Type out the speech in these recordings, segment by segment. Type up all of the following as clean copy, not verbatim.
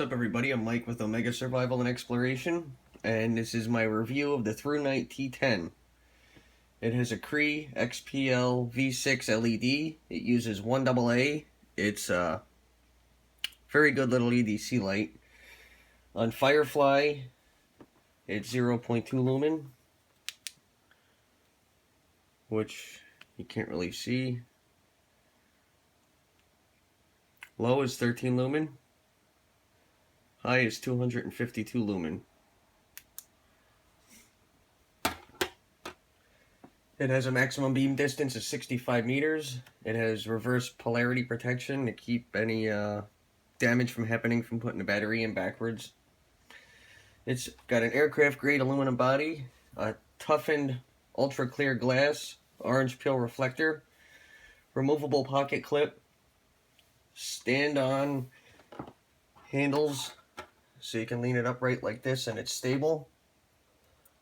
What's up, everybody? I'm Mike with Omega Survival and Exploration, and this is my review of the THRUNITE T10. It has a Cree XPL V6 LED. It uses 1AA. It's a very good little EDC light. On Firefly, it's 0.2 lumen, which you can't really see. Low is 13 lumen. High is 252 lumen. It has a maximum beam distance of 65 meters. It has reverse polarity protection to keep any damage from happening from putting the battery in backwards. It's got an aircraft grade aluminum body, a toughened ultra clear glass, orange peel reflector, removable pocket clip, stand on handles so you can lean it upright like this and it's stable.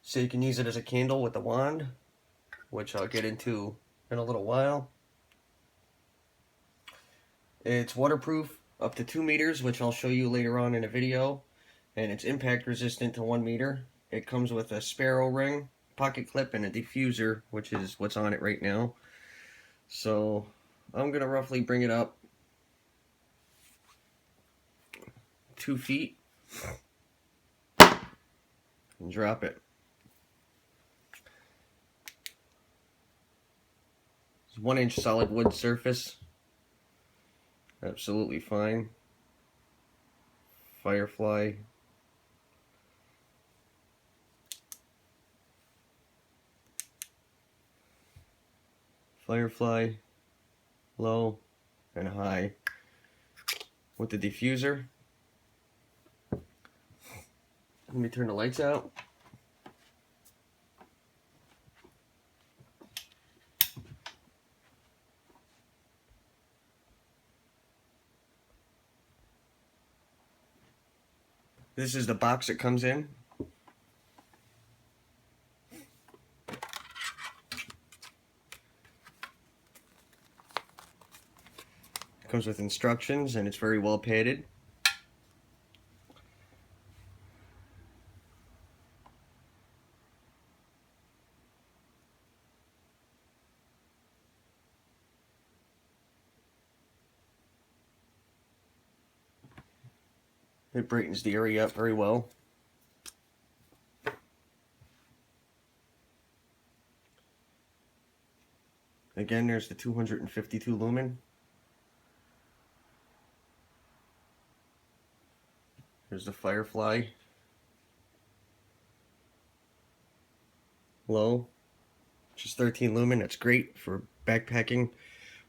So you can use it as a candle with a wand, which I'll get into in a little while. It's waterproof up to 2 meters, which I'll show you later on in a video, and it's impact resistant to 1 meter. It comes with a sparrow ring, pocket clip, and a diffuser, which is what's on it right now. So I'm going to roughly bring it up 2 feet and drop it. It's 1-inch solid wood surface. Absolutely fine. Firefly. Firefly, low and high with the diffuser. Let me turn the lights out. This is the box it comes in. It comes with instructions and it's very well padded. It brightens the area up very well. Again, there's the 252 lumen. There's the Firefly. Low, which is 13 lumen. That's great for backpacking,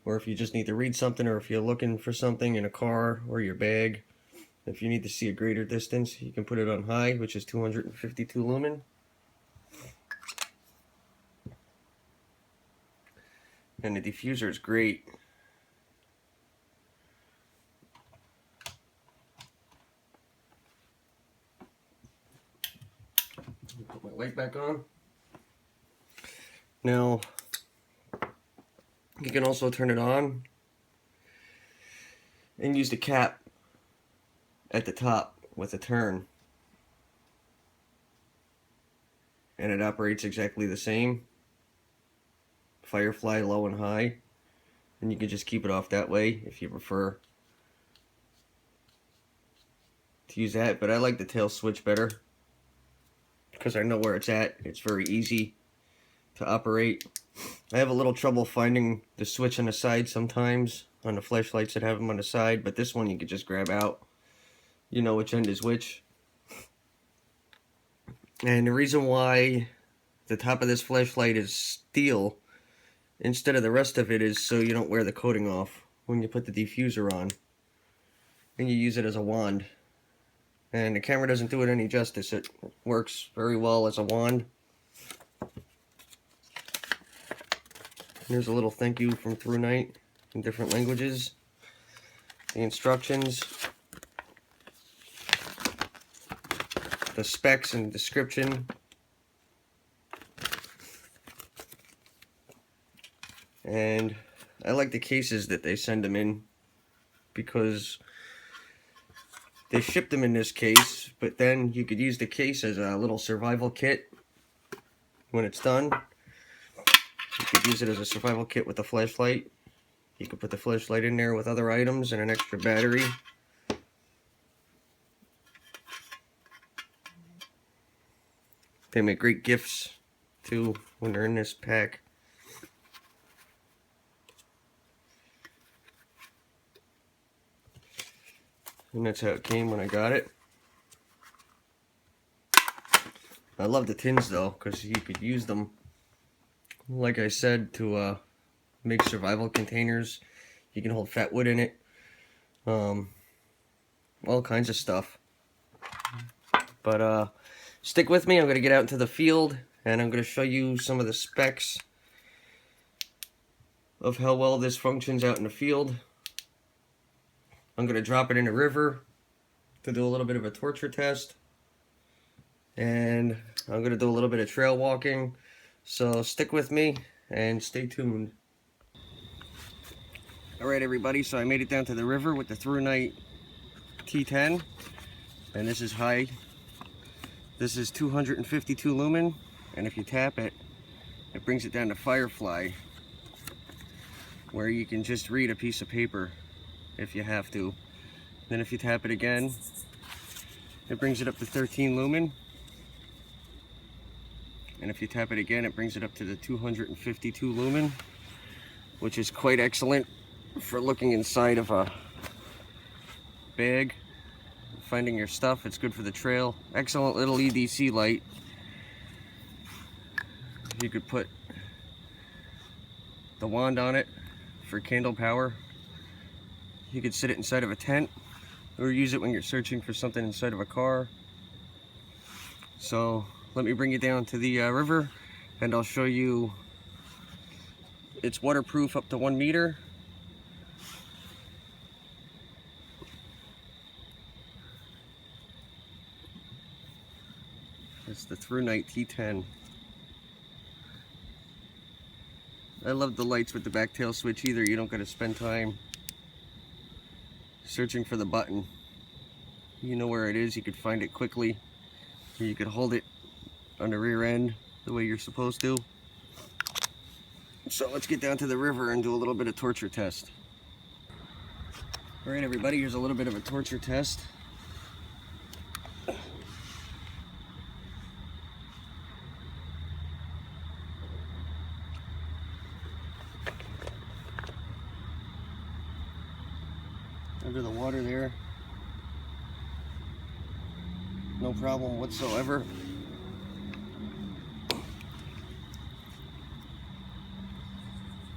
or if you just need to read something, or if you're looking for something in a car or your bag. If you need to see a greater distance, you can put it on high, which is 252 lumen. And the diffuser is great. Put my light back on. Now, you can also turn it on and use the cap at the top with a turn, and it operates exactly the same. Firefly low and high, and you can just keep it off that way if you prefer to use that, but I like the tail switch better because I know where it's at. It's very easy to operate. I have a little trouble finding the switch on the side sometimes on the flashlights that have them on the side, but this one you can just grab out. You know which end is which. And the reason why the top of this flashlight is steel instead of the rest of it is so you don't wear the coating off when you put the diffuser on and you use it as a wand. And the camera doesn't do it any justice. It works very well as a wand. Here's a little thank you from THRUNITE in different languages. The instructions, the specs and description, and I like the cases that they send them in because They shipped them in this case, but then you could use the case as a little survival kit when it's done. You could use it as a survival kit with a flashlight. You could put the flashlight in there with other items and an extra battery. They make great gifts too when they're in this pack. And that's how it came when I got it. I love the tins though, because you could use them, like I said, to make survival containers. You can hold fat wood in it. All kinds of stuff. But stick with me. I'm going to get out into the field and I'm going to show you some of the specs of how well this functions out in the field. I'm going to drop it in a river to do a little bit of a torture test. And I'm going to do a little bit of trail walking. So stick with me and stay tuned. Alright everybody, so I made it down to the river with the THRUNITE T10. And this is high. This is 252 lumen. And if you tap it, it brings it down to Firefly, where you can just read a piece of paper if you have to. Then if you tap it again, it brings it up to 13 lumen. And if you tap it again, it brings it up to the 252 lumen, which is quite excellent for looking inside of a bag, finding your stuff. It's good for the trail. Excellent little EDC light. You could put the wand on it for candle power. You could sit it inside of a tent or use it when you're searching for something inside of a car. So let me bring you down to the river and I'll show you. It's waterproof up to 1 meter. It's the THRUNITE T10. I love the lights with the back tail switch either. You don't got to spend time searching for the button. You know where it is. You could find it quickly. Or you could hold it on the rear end the way you're supposed to. So let's get down to the river and do a little bit of torture test. Alright everybody, here's a little bit of a torture test. Under the water there. No problem whatsoever.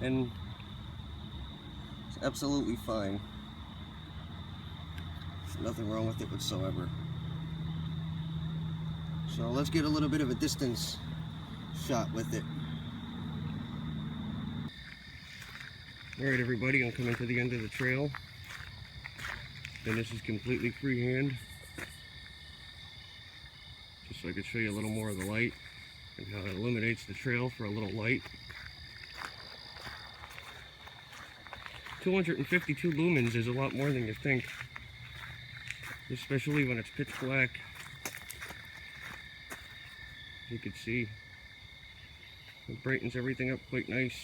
And it's absolutely fine. There's nothing wrong with it whatsoever. So let's get a little bit of a distance shot with it. Alright everybody, I'm coming to the end of the trail. And this is completely freehand. Just so I could show you a little more of the light and how it illuminates the trail for a little light. 252 lumens is a lot more than you think, especially when it's pitch black. You can see it brightens everything up quite nice.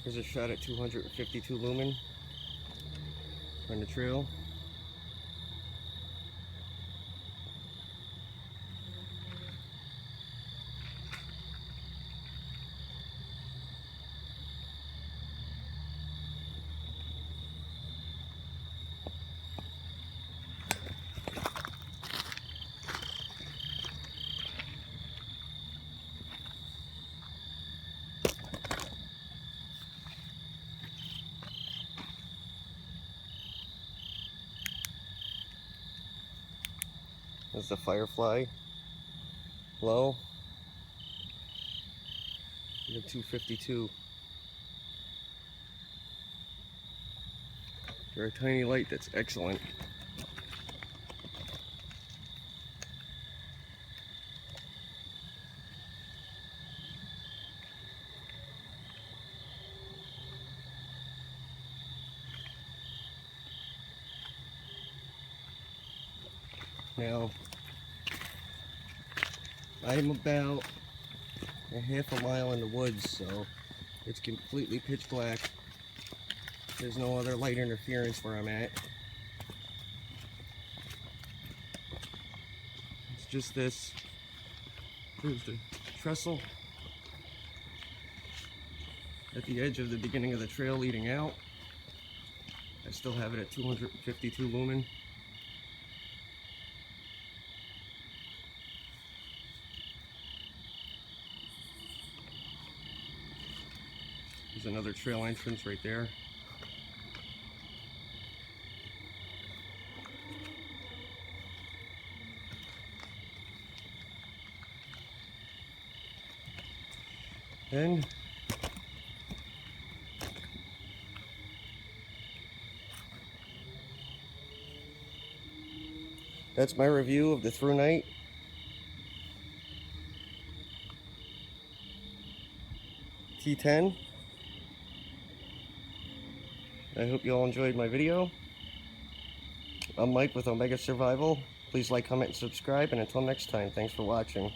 Here's a shot at 252 lumen on the trail. There's the Firefly low. The 252. For a tiny light, that's excellent. Now, I'm about a half a mile in the woods, so it's completely pitch black. There's no other light interference where I'm at. It's just this. There's the trestle at the edge of the beginning of the trail leading out. I still have it at 252 lumen. There's another trail entrance right there. And that's my review of the THRUNITE T10. I hope you all enjoyed my video. I'm Mike with Omega Survival. Please like, comment, and subscribe, and until next time, thanks for watching.